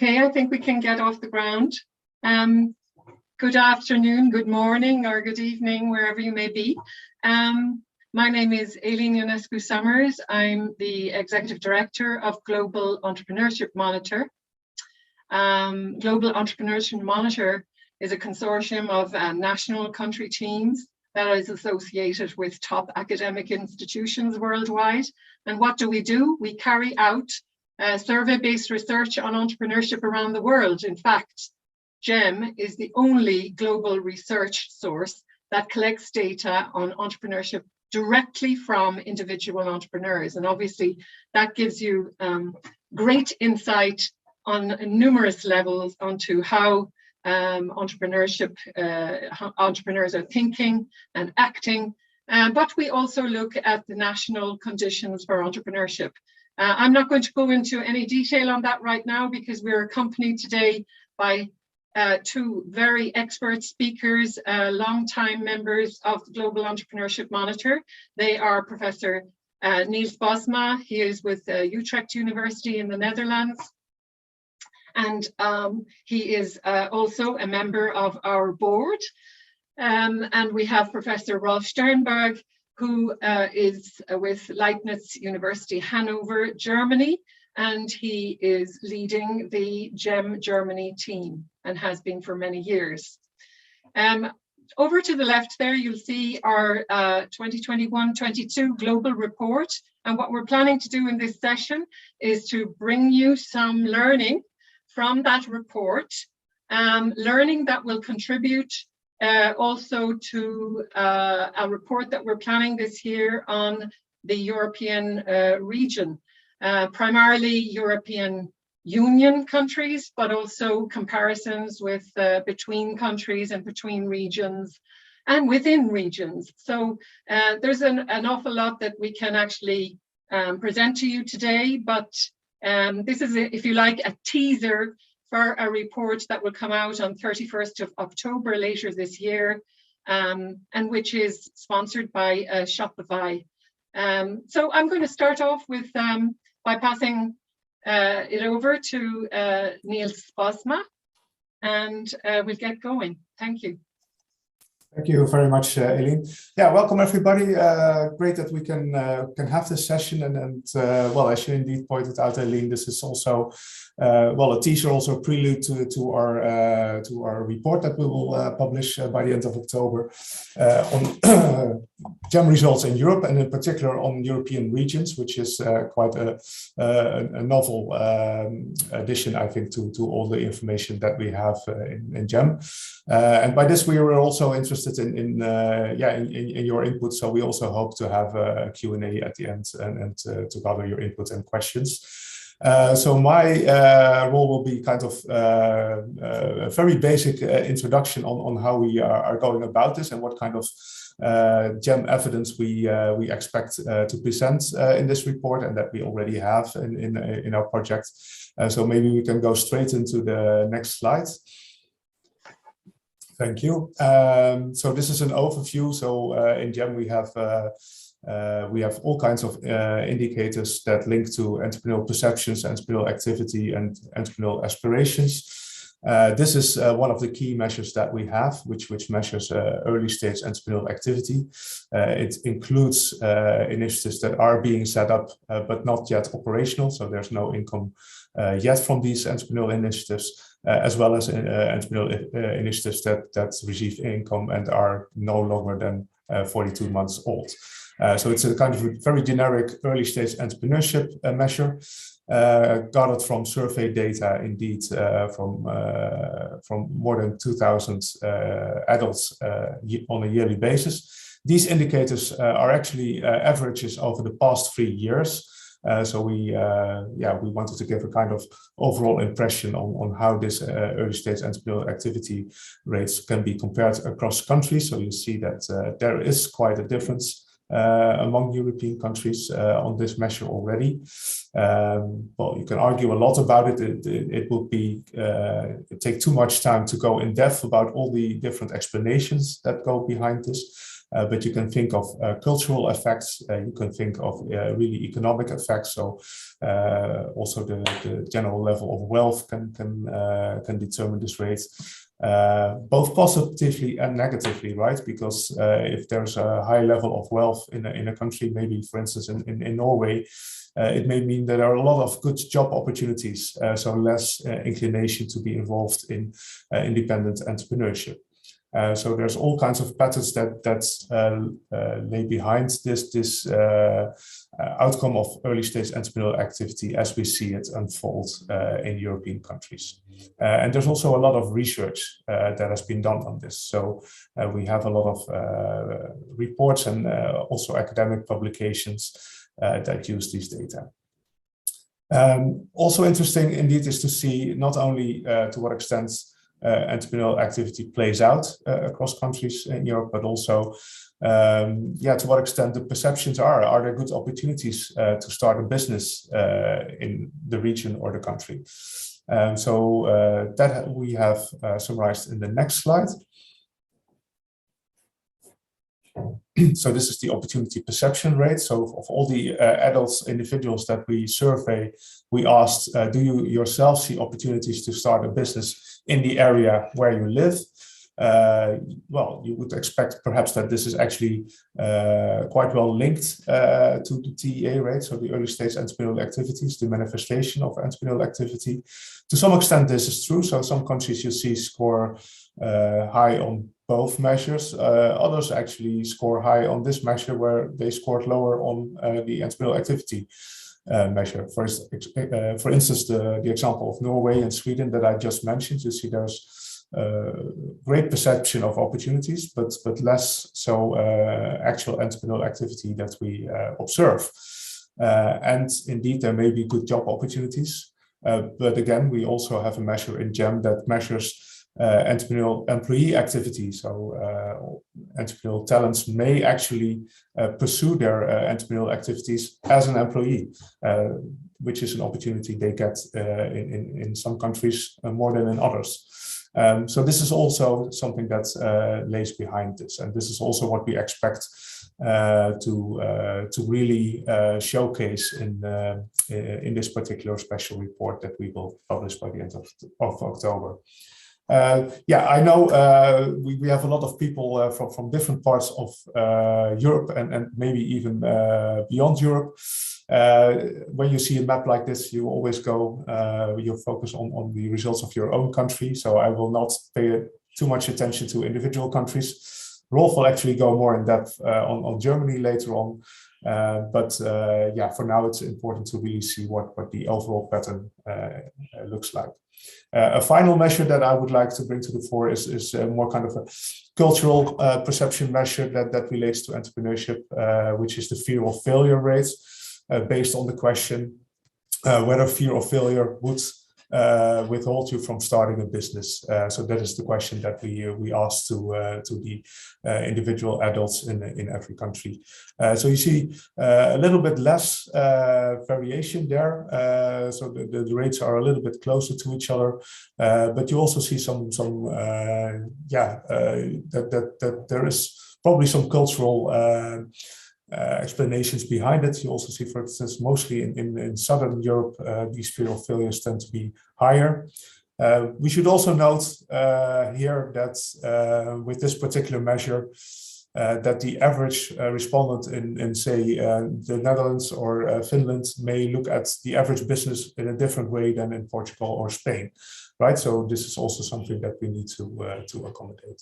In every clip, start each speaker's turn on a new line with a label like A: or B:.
A: Okay, I think we can get off the ground. Good afternoon, good morning, or good evening, wherever you may be. My name is Aileen Ionescu-Summers. I'm the Executive Director of Global Entrepreneurship Monitor. Global Entrepreneurship Monitor is a consortium of national country teams that is associated with top academic institutions worldwide. And what do? We carry out survey-based research on entrepreneurship around the world. In fact, GEM is the only global research source that collects data on entrepreneurship directly from individual entrepreneurs. And obviously that gives you great insight on numerous levels onto how entrepreneurs are thinking and acting. But we also look at the national conditions for entrepreneurship. I'm not going to go into any detail on that right now because we're accompanied today by two very expert speakers, long-time members of the Global Entrepreneurship Monitor. They are Professor Niels Bosma. He is with Utrecht University in the Netherlands. And he is also a member of our board. And we have Professor Rolf Sternberg, who is with Leibnitz University, Hannover, Germany. And he is leading the GEM Germany team and has been for many years. Over to the left there, you'll see our 2021-22 global report. And what we're planning to do in this session is to bring you some learning from that report, learning that will contribute also to a report that we're planning this year on the European region. Primarily European Union countries, but also comparisons with between countries and between regions and within regions. So there's an awful lot that we can actually present to you today, but this is, if you like, a teaser for a report that will come out on 31st of October later this year, and which is sponsored by Shopify. So I'm going to start off with by passing it over to Niels Bosma, and we'll get going. Thank you.
B: Thank you very much, Aileen. Yeah, welcome everybody. Great that we can have this session, and well, as you indeed pointed out, Aileen, this is also well, a teaser, also a prelude to our report that we will publish by the end of October on GEM results in Europe, and in particular on European regions, which is quite a novel addition, I think, to all the information that we have in GEM. And by this, we were also interested in your input. So we also hope to have a Q&A at the end and to gather your input and questions. So my role will be kind of a very basic introduction on how we are going about this and what kind of GEM evidence we expect to present in this report, and that we already have in our project. So maybe we can go straight into the next slide. Thank you. So this is an overview. So in GEM we have all kinds of indicators that link to entrepreneurial perceptions, entrepreneurial activity, and entrepreneurial aspirations. This is one of the key measures that we have, which measures early stage entrepreneurial activity. It includes initiatives that are being set up but not yet operational, so there's no income yet from these entrepreneurial initiatives. As well as entrepreneurial initiatives that receive income and are no longer than 42 months old. So it's a kind of a very generic early stage entrepreneurship measure, gathered from survey data, indeed, from more than 2,000 adults on a yearly basis. These indicators are actually averages over the past 3 years. So we wanted to give a kind of overall impression on how this early stage entrepreneurial activity rates can be compared across countries. So you see that there is quite a difference among European countries on this measure already. Well, you can argue a lot about it. It would be take too much time to go in depth about all the different explanations that go behind this. but you can think of cultural effects. You can think of really economic effects. So also the general level of wealth can determine this rate. Both positively and negatively, right? Because if there's a high level of wealth in a country, maybe for instance in Norway, it may mean that there are a lot of good job opportunities, so less inclination to be involved in independent entrepreneurship. So there's all kinds of patterns that lay behind this outcome of early stage entrepreneurial activity as we see it unfold in European countries. And there's also a lot of research that has been done on this. So we have a lot of reports and also academic publications that use these data. Also interesting indeed is to see not only to what extent entrepreneurial activity plays out across countries in Europe, but also to what extent the perceptions are there good opportunities to start a business in the region or the country. So that we have summarized in the next slide. So this is the opportunity perception rate. So of all the adults, individuals that we survey, we asked, do you yourself see opportunities to start a business in the area where you live? Well, you would expect perhaps that this is actually quite well linked to the TEA rate, so the early stage entrepreneurial activities, the manifestation of entrepreneurial activity. To some extent, this is true. So some countries you see score high on both measures. Others actually score high on this measure where they scored lower on the entrepreneurial activity measure. For instance, the example of Norway and Sweden that I just mentioned, you see there's great perception of opportunities, but less so actual entrepreneurial activity that we observe. And indeed, there may be good job opportunities. But again, we also have a measure in GEM that measures entrepreneurial employee activity. So entrepreneurial talents may actually pursue their entrepreneurial activities as an employee, which is an opportunity they get in some countries more than in others. So this is also something that lays behind this, and this is also what we expect to really showcase in this particular special report that we will publish by the end of October. I know we have a lot of people from different parts of Europe and maybe even beyond Europe. When you see a map like this, you always go, you focus on the results of your own country. So I will not pay too much attention to individual countries. Rolf will actually go more in depth on Germany later on. But for now, it's important to really see what the overall pattern looks like. A final measure that I would like to bring to the fore is more kind of a cultural perception measure that relates to entrepreneurship, which is the fear of failure rate, based on the question whether fear of failure would withhold you from starting a business. So that is the question that we asked to the individual adults in every country. So you see a little bit less variation there. So the rates are a little bit closer to each other, but you also see some that there is probably some cultural explanations behind it. You also see, for instance, mostly in Southern Europe, these fear of failures tend to be higher. We should also note here that with this particular measure, that the average respondent in say, the Netherlands or Finland may look at the average business in a different way than in Portugal or Spain, right? So this is also something that we need to accommodate.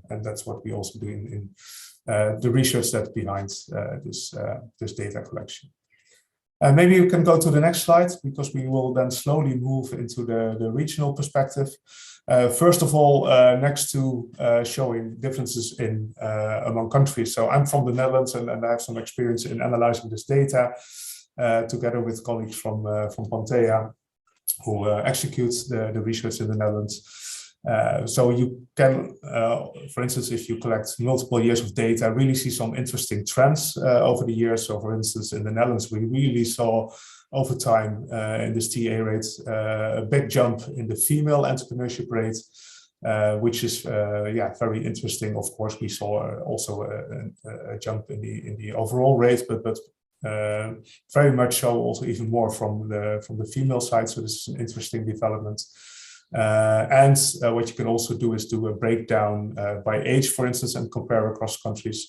B: And that's what we also do in the research that's behind this data collection. Maybe you can go to the next slide, because we will then slowly move into the regional perspective. First of all, next to showing differences among countries. So I'm from the Netherlands, and I have some experience in analyzing this data together with colleagues from Pantea, who executes the research in the Netherlands. So you can, for instance, if you collect multiple years of data, really see some interesting trends over the years. So for instance, in the Netherlands, we really saw over time in this TA rate, a big jump in the female entrepreneurship rate. which is very interesting. Of course, we saw also a jump in the overall rate, but very much so also even more from the female side. So this is an interesting development. And what you can also do is do a breakdown by age, for instance, and compare across countries.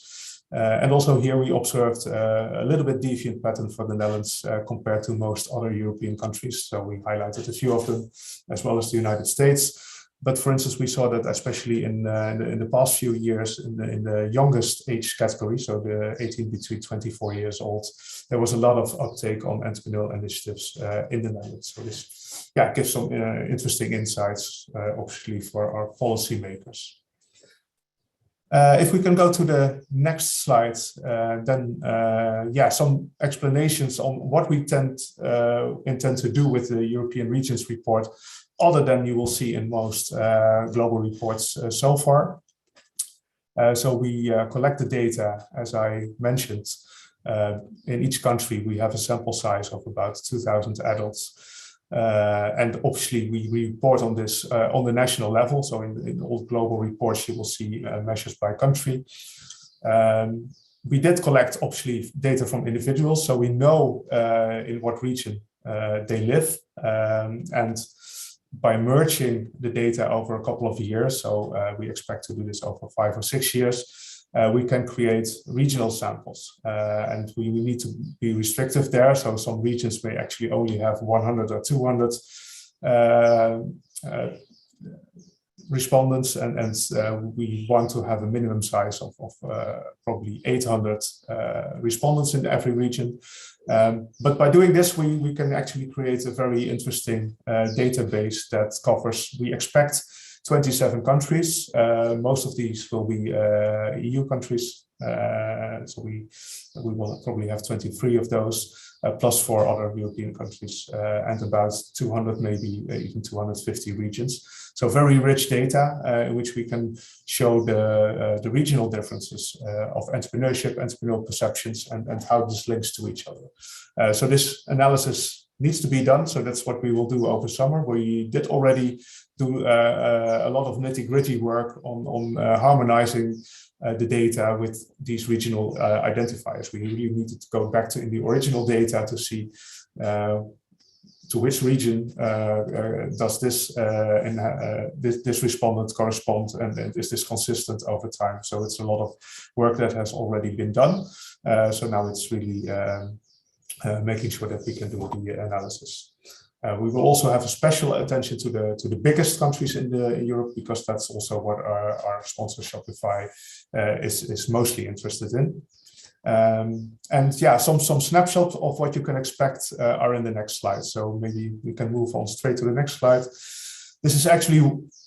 B: And also here we observed a little bit deviant pattern for the Netherlands compared to most other European countries. So we highlighted a few of them, as well as the United States. But for instance, we saw that especially in the past few years, in the youngest age category, so the 18 between 24 years old, there was a lot of uptake on entrepreneurial initiatives in the Netherlands. So this gives some interesting insights, obviously, for our policymakers. If we can go to the next slide, then some explanations on what we intend to do with the European Regions report, other than you will see in most global reports so far. So we collect the data, as I mentioned. In each country, we have a sample size of about 2,000 adults. And obviously, we report on this on the national level. So in all global reports, you will see measures by country. We did collect, obviously, data from individuals. So we know in what region they live. And by merging the data over a couple of years, so we expect to do this over 5 or 6 years, we can create regional samples. And we need to be restrictive there. So some regions may actually only have 100 or 200 respondents, and we want to have a minimum size of probably 800 respondents in every region. But by doing this, we can actually create a very interesting database that covers, we expect, 27 countries. Most of these will be EU countries. So we will probably have 23 of those, plus 4 other European countries, and about 200, maybe even 250 regions. So very rich data in which we can show the regional differences of entrepreneurship, entrepreneurial perceptions, and how this links to each other. So this analysis needs to be done. So that's what we will do over summer. We did already do a lot of nitty-gritty work on harmonizing the data with these regional identifiers. We really needed to go back to in the original data to see to which region does this this respondent correspond, and is this consistent over time. So it's a lot of work that has already been done. So now it's really making sure that we can do the analysis. We will also have a special attention to the biggest countries in Europe, because that's also what our sponsor Shopify is mostly interested in. And yeah, some snapshots of what you can expect are in the next slide. So maybe we can move on straight to the next slide. This is actually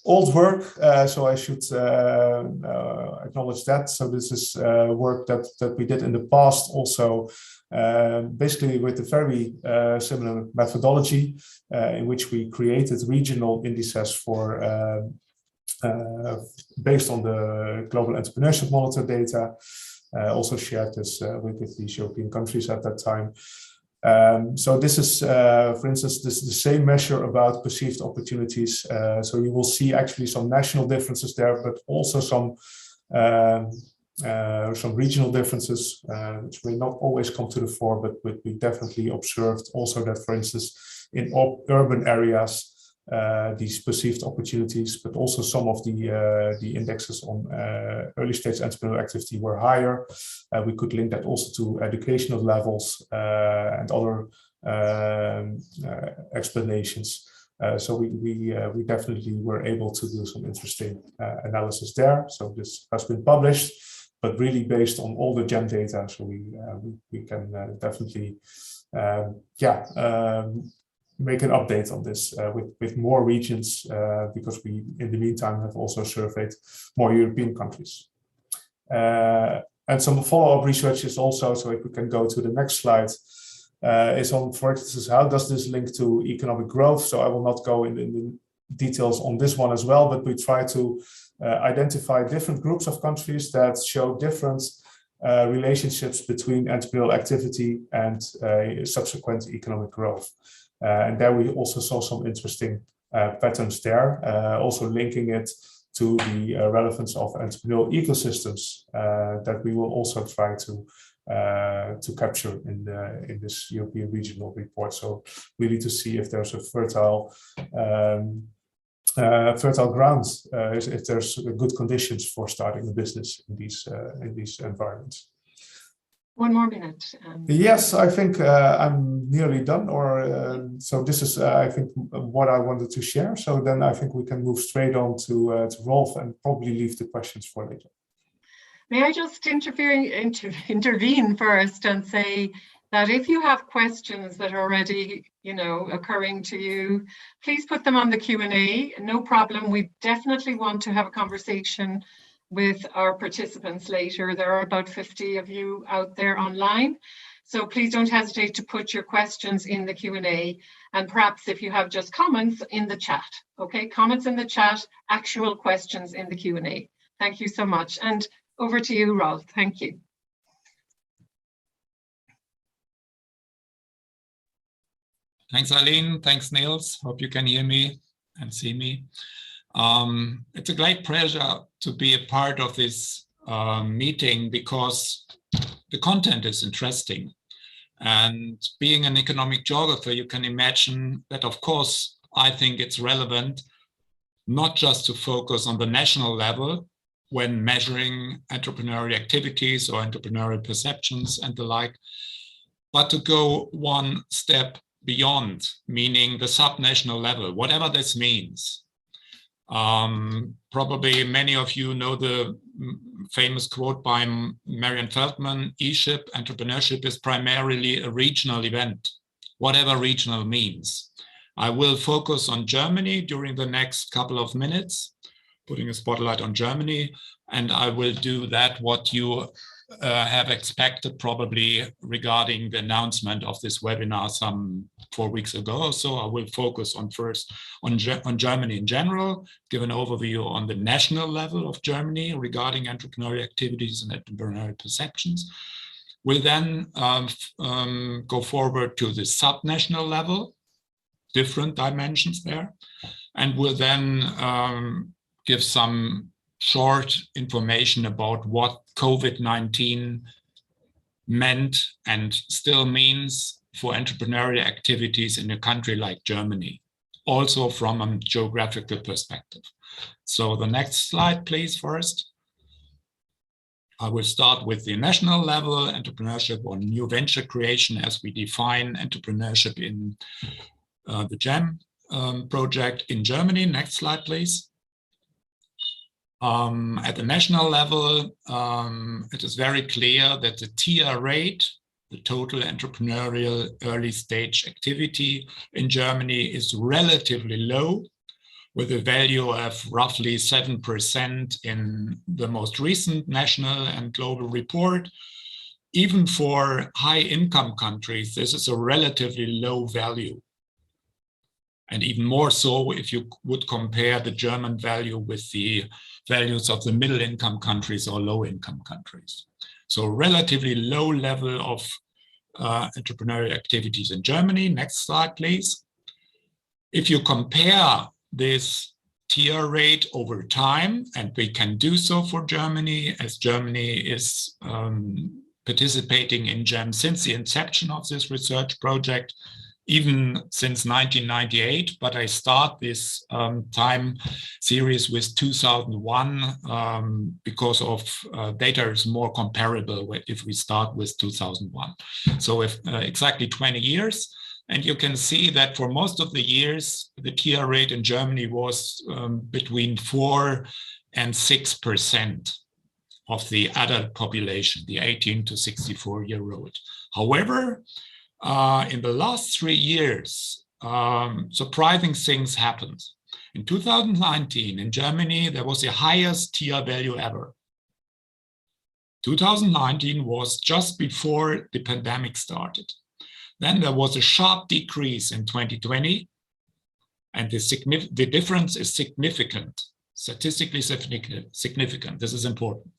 B: old work, so I should acknowledge that. So this is work that we did in the past also, basically with a very similar methodology in which we created regional indices for based on the Global Entrepreneurship Monitor data. Also shared this with these European countries at that time. So this is, for instance, this is the same measure about perceived opportunities. So you will see actually some national differences there, but also some regional differences, which may not always come to the fore, but we definitely observed also that, for instance, in urban areas, these perceived opportunities, but also some of the indexes on early stage entrepreneurial activity were higher. We could link that also to educational levels and other explanations. So we definitely were able to do some interesting analysis there. So this has been published, but really based on all the GEM data. So we can definitely make an update on this with more regions, because we, in the meantime, have also surveyed more European countries. And some follow-up research is also, so if we can go to the next slide, is on, for instance, how does this link to economic growth? So I will not go in the details on this one as well, but we try to identify different groups of countries that show different relationships between entrepreneurial activity and subsequent economic growth. And there we also saw some interesting patterns there, also linking it to the relevance of entrepreneurial ecosystems that we will also try to capture in this European regional report. So really to see if there's a fertile ground, if there's good conditions for starting a business in these environments.
A: 1 more minute.
B: Yes, I think I'm nearly done. So this is, I think, what I wanted to share. So then I think we can move straight on to Rolf and probably leave the questions for later.
A: May I just intervene first and say that if you have questions that are already, occurring to you, please put them on the Q&A. No problem. We definitely want to have a conversation with our participants later. There are about 50 of you out there online. So please don't hesitate to put your questions in the Q&A, and perhaps if you have just comments in the chat, okay? Comments in the chat, actual questions in the Q&A. Thank you so much. And over to you, Rolf. Thank you.
C: Thanks, Eileen. Thanks, Niels. Hope you can hear me and see me. It's a great pleasure to be a part of this meeting because the content is interesting. And being an economic geographer, you can imagine that, of course, I think it's relevant not just to focus on the national level when measuring entrepreneurial activities or entrepreneurial perceptions and the like, but to go one step beyond, meaning the subnational level, whatever this means. Probably many of you know the famous quote by Marian Feldman, E-ship, entrepreneurship is primarily a regional event, whatever regional means. I will focus on Germany during the next couple of minutes, putting a spotlight on Germany, and I will do that what you have expected probably regarding the announcement of this webinar some 4 weeks ago. So I will focus first on Germany in general, give an overview on the national level of Germany regarding entrepreneurial activities and entrepreneurial perceptions. We'll then go forward to the subnational level, different dimensions there, and we'll then give some short information about what COVID-19 meant and still means for entrepreneurial activities in a country like Germany, also from a geographical perspective. So the next slide, please, first. I will start with the national level, entrepreneurship or new venture creation as we define entrepreneurship in the GEM project in Germany. Next slide, please. At the national level, it is very clear that the TR rate, the total entrepreneurial early stage activity in Germany, is relatively low, with a value of roughly 7% in the most recent national and global report. Even for high income countries, this is a relatively low value. And even more so if you would compare the German value with the values of the middle income countries or low income countries. So relatively low level of entrepreneurial activities in Germany. Next slide, please. If you compare this TR rate over time, and we can do so for Germany, as Germany is participating in GEM since the inception of this research project, even since 1998, but I start this time series with 2001 because of data is more comparable if we start with 2001. So if exactly 20 years, and you can see that for most of the years, the TR rate in Germany was between 4 and 6% of the adult population, the 18 to 64-year-old. However, in the last 3 years, surprising things happened. In 2019, in Germany, there was the highest TR value ever. 2019 was just before the pandemic started. Then there was a sharp decrease in 2020, and the difference is significant, statistically significant. This is important.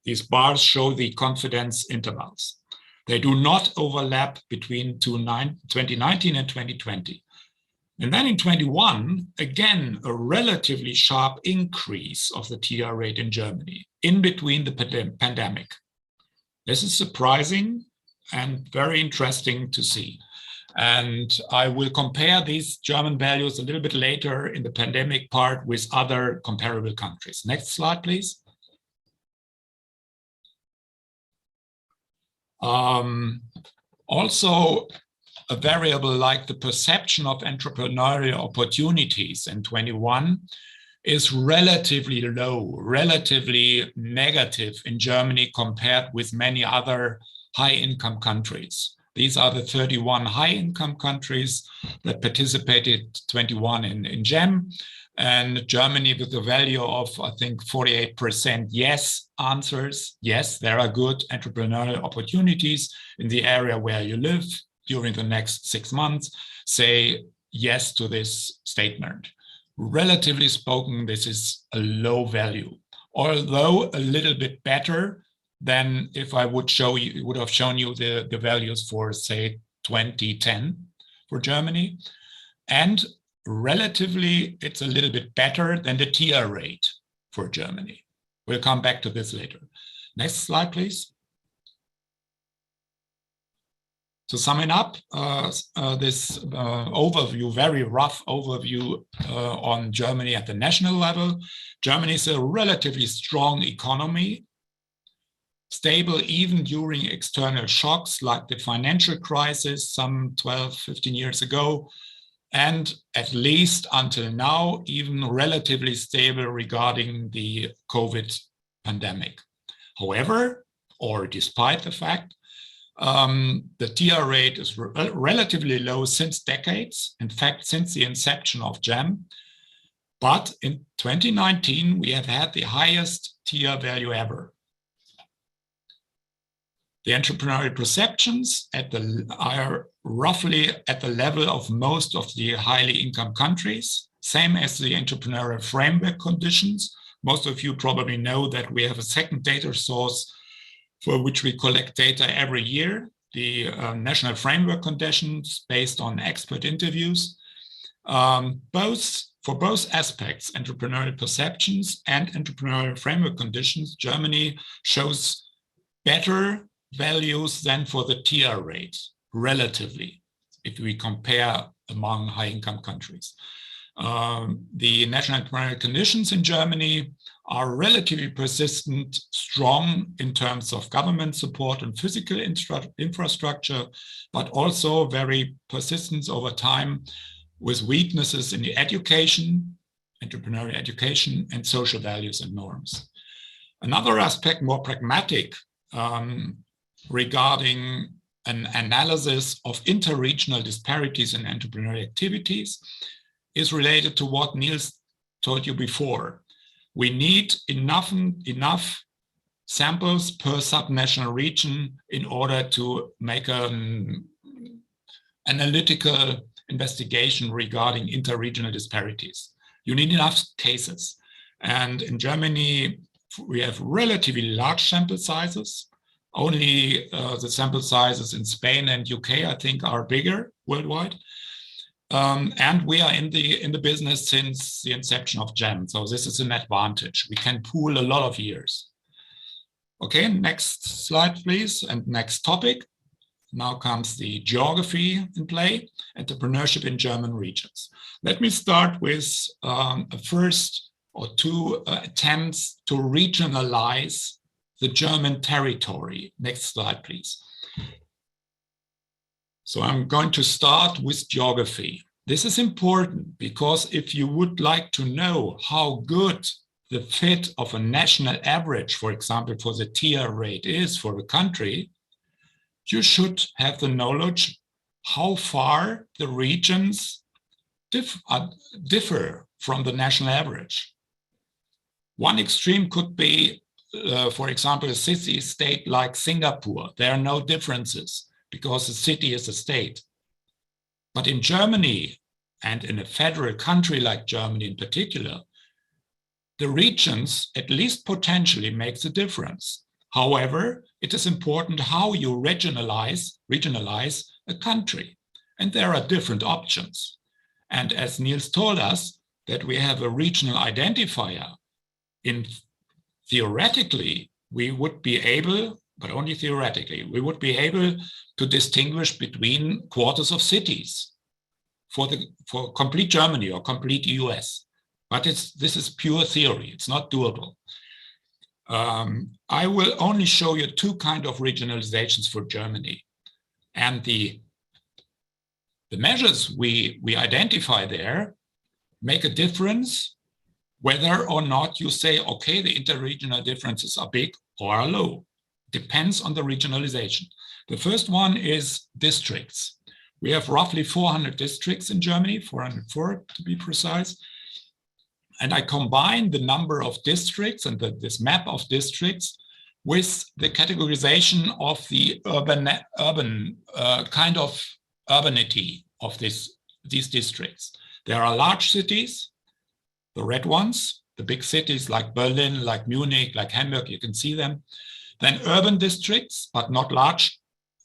C: These bars show the confidence intervals. They do not overlap between 2019 and 2020. And then in 21, again, a relatively sharp increase of the TR rate in Germany in between the pandemic. This is surprising and very interesting to see. And I will compare these German values a little bit later in the pandemic part with other comparable countries. Next slide, please. Also, a variable like the perception of entrepreneurial opportunities in 21 is relatively low, relatively negative in Germany compared with many other high-income countries. These are the 31 high-income countries that participated 21 in GEM, and Germany with a value of, I think, 48% yes answers. Yes, there are good entrepreneurial opportunities in the area where you live during the next 6 months. Say yes to this statement. Relatively spoken, this is a low value, although a little bit better than if I would have shown you the values for, say, 2010 for Germany. And relatively, it's a little bit better than the TR rate for Germany. We'll come back to this later. Next slide, please. To sum it up, this overview, very rough overview on Germany at the national level. Germany is a relatively strong economy, stable even during external shocks like the financial crisis some 12, 15 years ago, and at least until now, even relatively stable regarding the COVID pandemic. However, or despite the fact, the TR rate is relatively low since decades, in fact, since the inception of GEM. But in 2019, we have had the highest TR value ever. The entrepreneurial perceptions are roughly at the level of most of the highly income countries, same as the entrepreneurial framework conditions. Most of you probably know that we have a second data source for which we collect data every year, the national framework conditions based on expert interviews. For both aspects, entrepreneurial perceptions and entrepreneurial framework conditions, Germany shows better values than for the TR rate, relatively, if we compare among high-income countries. The national entrepreneurial conditions in Germany are relatively persistent, strong in terms of government support and physical infrastructure, but also very persistent over time with weaknesses in the education, entrepreneurial education, and social values and norms. Another aspect, more pragmatic, regarding an analysis of interregional disparities in entrepreneurial activities is related to what Niels told you before. We need enough samples per subnational region in order to make an analytical investigation regarding interregional disparities. You need enough cases. And in Germany, we have relatively large sample sizes. Only the sample sizes in Spain and UK, I think, are bigger worldwide. And we are in the business since the inception of GEM. So this is an advantage. We can pool a lot of years. Okay, next slide, please. And next topic. Now comes the geography in play, entrepreneurship in German regions. Let me start with a first or two attempts to regionalize the German territory. Next slide, please. So I'm going to start with geography. This is important because if you would like to know how good the fit of a national average, for example, for the TR rate is for a country, you should have the knowledge how far the regions differ from the national average. One extreme could be, for example, a city-state like Singapore. There are no differences because the city is a state. But in Germany, and in a federal country like Germany in particular, the regions, at least potentially, makes a difference. However, it is important how you regionalize a country. And there are different options. And as Niels told us, that we have a regional identifier, theoretically, we would be able, but only theoretically, we would be able to distinguish between quarters of cities for complete Germany or complete US. But this is pure theory, it's not doable. I will only show you two kinds of regionalizations for Germany. And the measures we identify there make a difference whether or not you say, okay, the interregional differences are big or are low. Depends on the regionalization. The first one is districts. We have roughly 400 districts in Germany, 404 to be precise. And I combine the number of districts and this map of districts with the categorization of the urban kind of urbanity of these districts. There are large cities, the red ones, the big cities like Berlin, like Munich, like Hamburg, you can see them. Then urban districts, but not large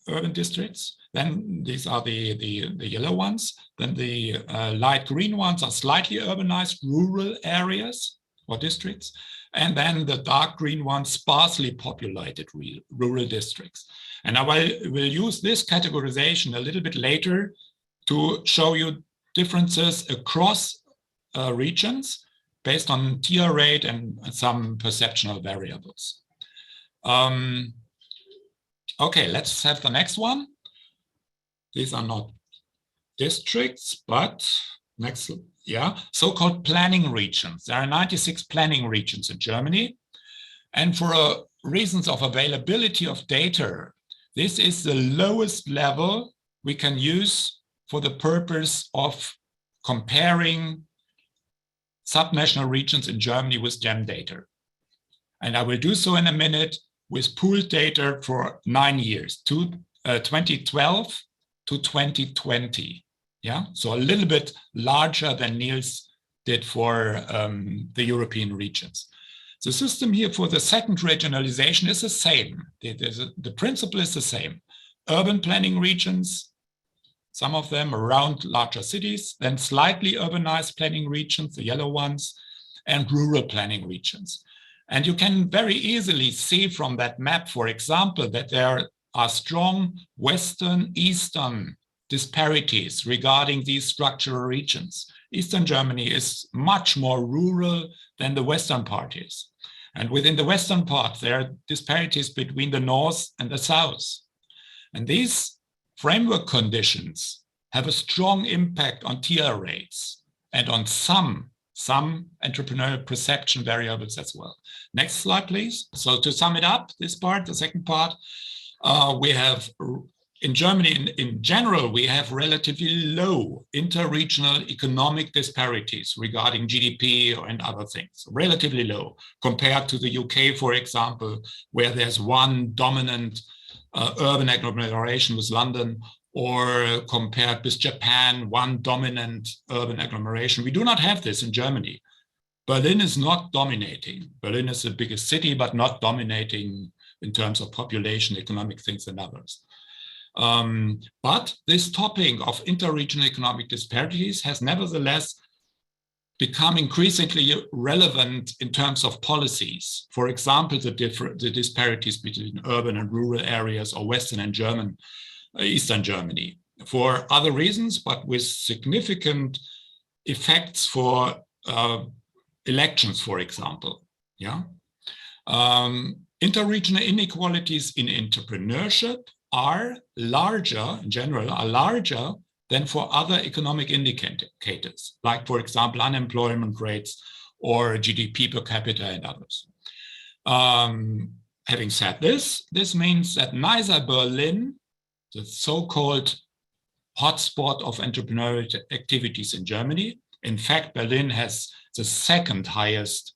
C: urban districts. Then these are the yellow ones. Then the light green ones are slightly urbanized rural areas or districts. And then the dark green ones, sparsely populated rural districts. And I will use this categorization a little bit later to show you differences across regions based on TR rate and some perceptual variables. Okay, let's have the next one. These are not districts, but next, yeah, so-called planning regions. There are 96 planning regions in Germany. And for reasons of availability of data, this is the lowest level we can use for the purpose of comparing subnational regions in Germany with GEM data. And I will do so in a minute with pooled data for 9 years, 2012 to 2020. Yeah, so a little bit larger than Niels did for the European regions. The system here for the second regionalization is the same. The principle is the same. Urban planning regions, some of them around larger cities, then slightly urbanized planning regions, the yellow ones, and rural planning regions. And you can very easily see from that map, for example, that there are strong Western-Eastern disparities regarding these structural regions. Eastern Germany is much more rural than the Western part is. And within the Western part, there are disparities between the North and the South. And these framework conditions have a strong impact on TR rates and on some entrepreneurial perception variables as well. Next slide, please. So to sum it up, this part, the second part, we have in Germany, in general, we have relatively low interregional economic disparities regarding GDP and other things, relatively low compared to the UK, for example, where there's one dominant urban agglomeration with London, or compared with Japan, one dominant urban agglomeration. We do not have this in Germany. Berlin is not dominating. Berlin is the biggest city, but not dominating in terms of population, economic things, and others. But this topic of interregional economic disparities has nevertheless become increasingly relevant in terms of policies. For example, the disparities between urban and rural areas, or Western and Eastern Germany, for other reasons, but with significant effects for elections, for example. Yeah, interregional inequalities in entrepreneurship are larger, in general, are larger than for other economic indicators, like, for example, unemployment rates or GDP per capita and others. Having said this, this means that neither Berlin, the so-called hotspot of entrepreneurial activities in Germany, in fact, Berlin has the second highest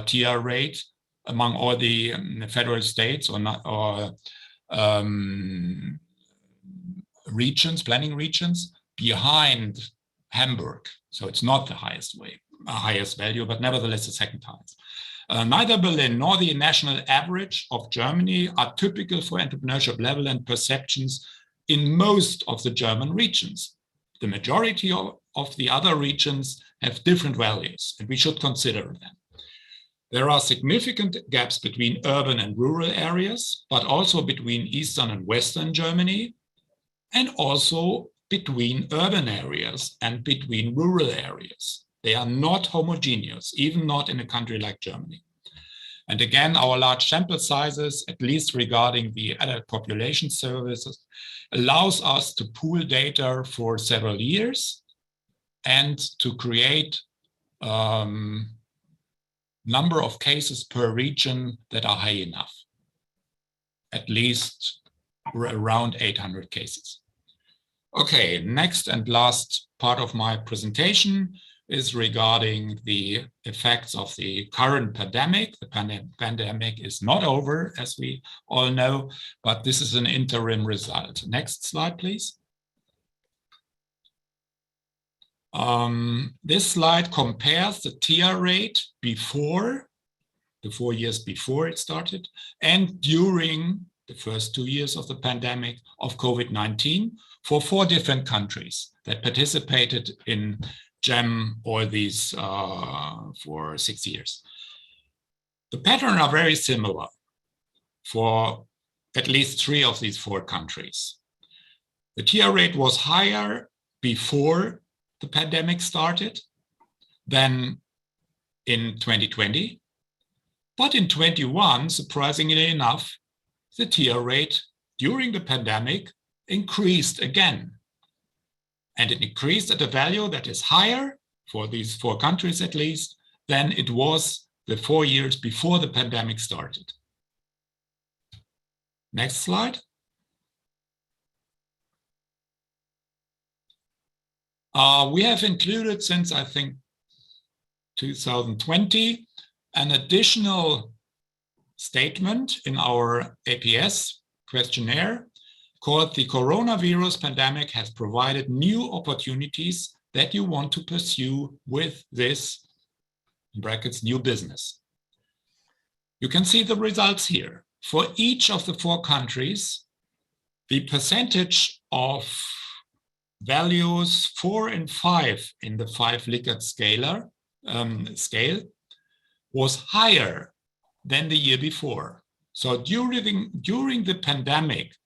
C: TR rate among all the federal states or regions, planning regions, behind Hamburg. So it's not the highest value, but nevertheless the second highest. Neither Berlin nor the national average of Germany are typical for entrepreneurship level and perceptions in most of the German regions. the majority of the other regions have different values, and we should consider them. There are significant gaps between urban and rural areas, but also between Eastern and Western Germany, and also between urban areas and between rural areas. They are not homogeneous, even not in a country like Germany. And again, our large sample sizes, at least regarding the adult population services, allows us to pool data for several years and to create number of cases per region that are high enough, at least around 800 cases. Okay, next and last part of my presentation is regarding the effects of the current pandemic. The pandemic is not over, as we all know, but this is an interim result. Next slide, please. This slide compares the TR rate before, the 4 years before it started, and during the first 2 years of the pandemic of COVID-19 for 4 different countries that participated in GEM all these for 6 years. The patterns are very similar for at least 3 of these 4 countries. The TR rate was higher before the pandemic started than in 2020. But in 21, surprisingly enough, the TR rate during the pandemic increased again. And it increased at a value that is higher, for these 4 countries at least, than it was the 4 years before the pandemic started. Next slide. We have included, since I think 2020, an additional statement in our APS questionnaire called "The coronavirus pandemic has provided new opportunities that you want to pursue with this," in brackets, "new business." You can see the results here. For each of the 4 countries, the percentage of values 4 and 5 in the 5 Likert scale was higher than the year before. So during the pandemic,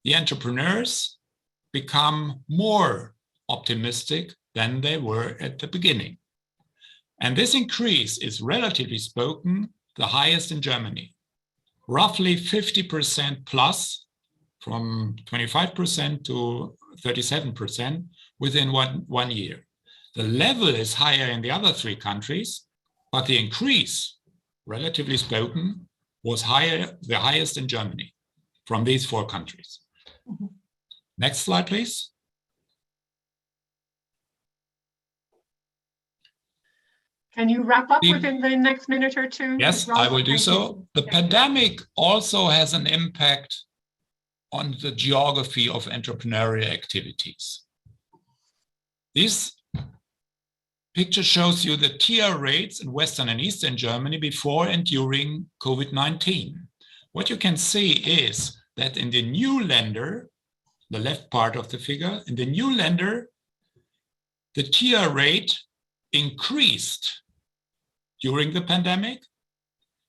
C: the entrepreneurs become more optimistic than they were at the beginning. And this increase is, relatively spoken, the highest in Germany. Roughly 50% plus, from 25% to 37% within one year. The level is higher in the other 3 countries, but the increase, relatively spoken, was higher, the highest in Germany from these 4 countries. Mm-hmm. Next slide, please.
A: Can you wrap up within the next minute or 2?
C: Yes, I will do so. The pandemic also has an impact on the geography of entrepreneurial activities. This picture shows you the TR rates in Western and Eastern Germany before and during COVID-19. What you can see is that in the new Länder, the left part of the figure, in the new Länder, the TR rate increased during the pandemic,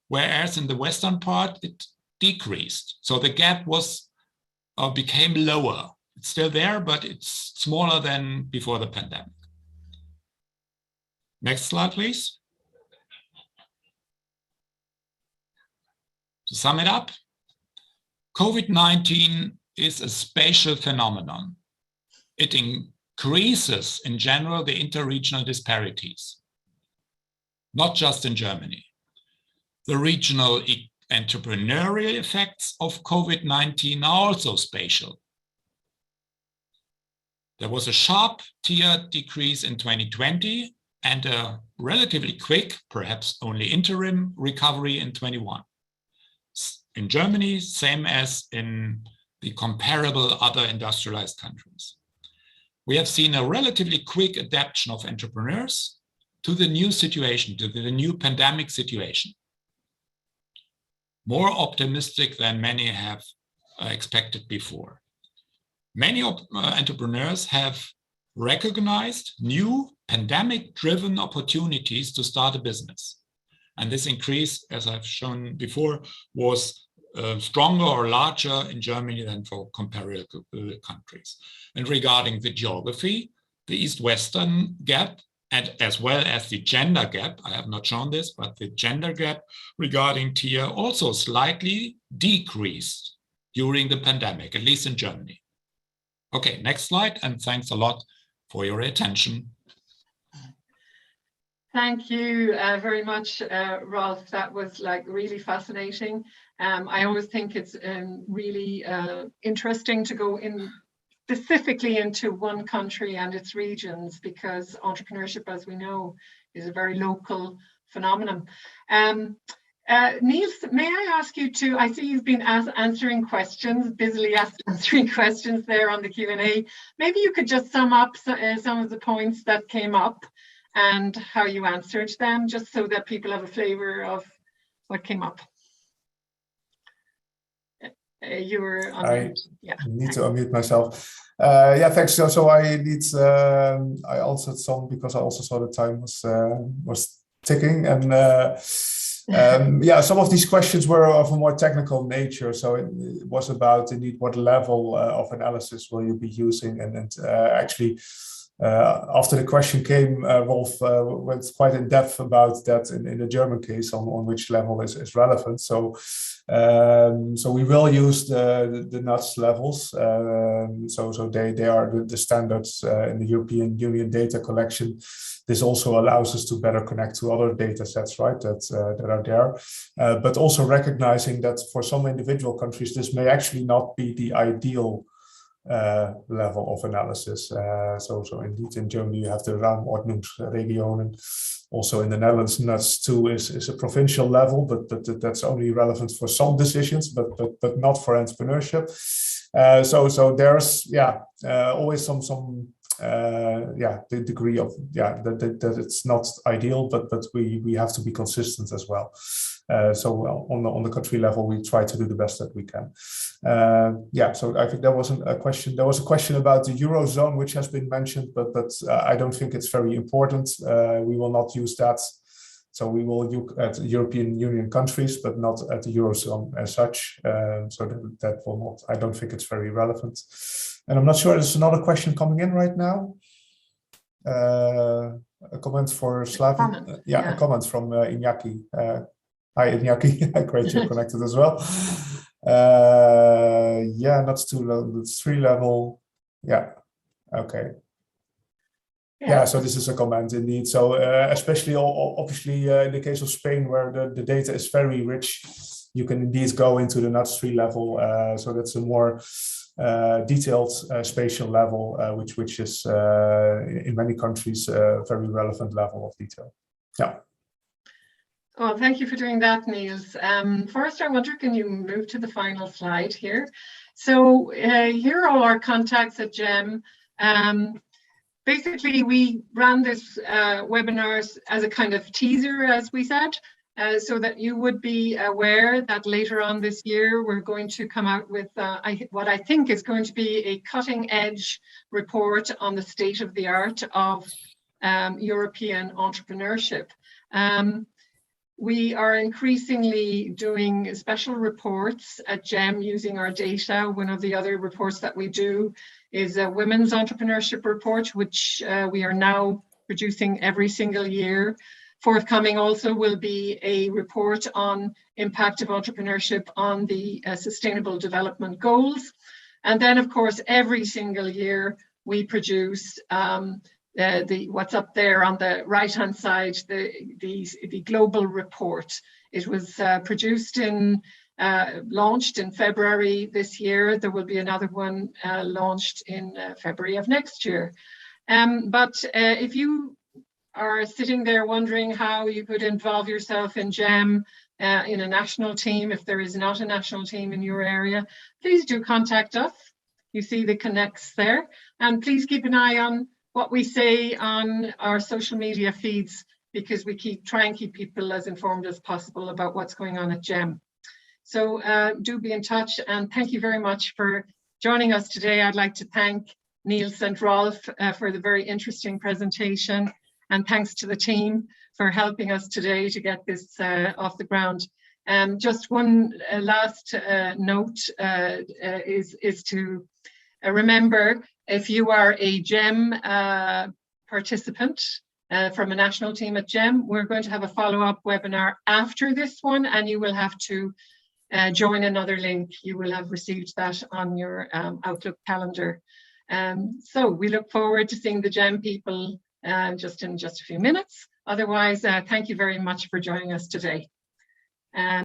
C: whereas in the Western part, it decreased. So the gap became lower. It's still there, but it's smaller than before the pandemic. Next slide, please. To sum it up, COVID-19 is a spatial phenomenon. It increases, in general, the interregional disparities, not just in Germany. The regional entrepreneurial effects of COVID-19 are also spatial. There was a sharp TR decrease in 2020 and a relatively quick, perhaps only interim, recovery in 21. In Germany, same as in the comparable other industrialized countries. We have seen a relatively quick adaptation of entrepreneurs to the new situation, to the new pandemic situation. More optimistic than many have expected before. Many entrepreneurs have recognized new pandemic-driven opportunities to start a business. And this increase, as I've shown before, was stronger or larger in Germany than for comparable countries. And regarding the geography, the East-Western gap, and as well as the gender gap, I have not shown this, but the gender gap regarding TIA also slightly decreased during the pandemic, at least in Germany. Okay, next slide, and thanks a lot for your attention.
A: Thank you very much, Rolf. That was like really fascinating. I always think it's really interesting to go in specifically into one country and its regions, because entrepreneurship, as we know, is a very local phenomenon. Niels, may I ask you to, I see you've been answering questions, busily answering questions there on the Q&A. Maybe you could just sum up some of the points that came up and how you answered them, just so that people have a flavor of what came up. You were on
B: I need to unmute myself. Yeah, thanks. So I answered some because I also saw the time was ticking, and yeah, some of these questions were of a more technical nature. So it was about indeed what level of analysis will you be using, and actually. After the question came, Rolf went quite in depth about that in the German case on which level is relevant. So we will use the NUTS levels. So they are the standards in the European Union data collection. This also allows us to better connect to other data sets, right, that are there. But also recognizing that for some individual countries, this may actually not be the ideal level of analysis. So indeed in Germany you have the Raumordnungsregion, and also in the Netherlands NUTS 2 is a provincial level, but that's only relevant for some decisions, but not for entrepreneurship. So there's always some the degree of that it's not ideal, but we have to be consistent as well. So on the country level, we try to do the best that we can. So I think there wasn't a question. There was a question about the Eurozone, which has been mentioned, but I don't think it's very important. We will not use that. So we will look at European Union countries, but not at the Eurozone as such. So that will not, I don't think it's very relevant. And I'm not sure, there's another question coming in right now. A comment for Slavi. A comment from Iñaki. Hi, Iñaki. Great, you're connected as well. Not too low, it's 3 level. Yeah, okay. Yeah, so this is a comment indeed. So especially obviously in the case of Spain, where the data is very rich, you can indeed go into the NUTS 3 level. So that's a more detailed spatial level, which is in many countries a very relevant level of detail. Yeah.
A: Well, thank you for doing that, Niels. First, I wonder, can you move to the final slide here? So here are all our contacts at GEM. Basically, we ran this webinars as a kind of teaser, as we said, so that you would be aware that later on this year, we're going to come out with what I think is going to be a cutting edge report on the state of the art of European entrepreneurship. We are increasingly doing special reports at GEM using our data. One of the other reports that we do is a women's entrepreneurship report, which we are now producing every single year. Forthcoming also will be a report on impact of entrepreneurship on the Sustainable Development Goals. And then, of course, every single year we produce what's up there on the right-hand side, the global report. It was produced launched in February this year. There will be another one launched in February of next year. But if you are sitting there wondering how you could involve yourself in GEM in a national team, if there is not a national team in your area, please do contact us. You see the connects there. And please keep an eye on what we say on our social media feeds, because we try and keep people as informed as possible about what's going on at GEM. So do be in touch, and thank you very much for joining us today. I'd like to thank Niels and Rolf for the very interesting presentation, and thanks to the team for helping us today to get this off the ground. Just one last note is to remember, if you are a GEM participant from a national team at GEM, we're going to have a follow-up webinar after this one, and you will have to join another link. You will have received that on your Outlook calendar. So we look forward to seeing the GEM people just in a few minutes. Otherwise, thank you very much for joining us today.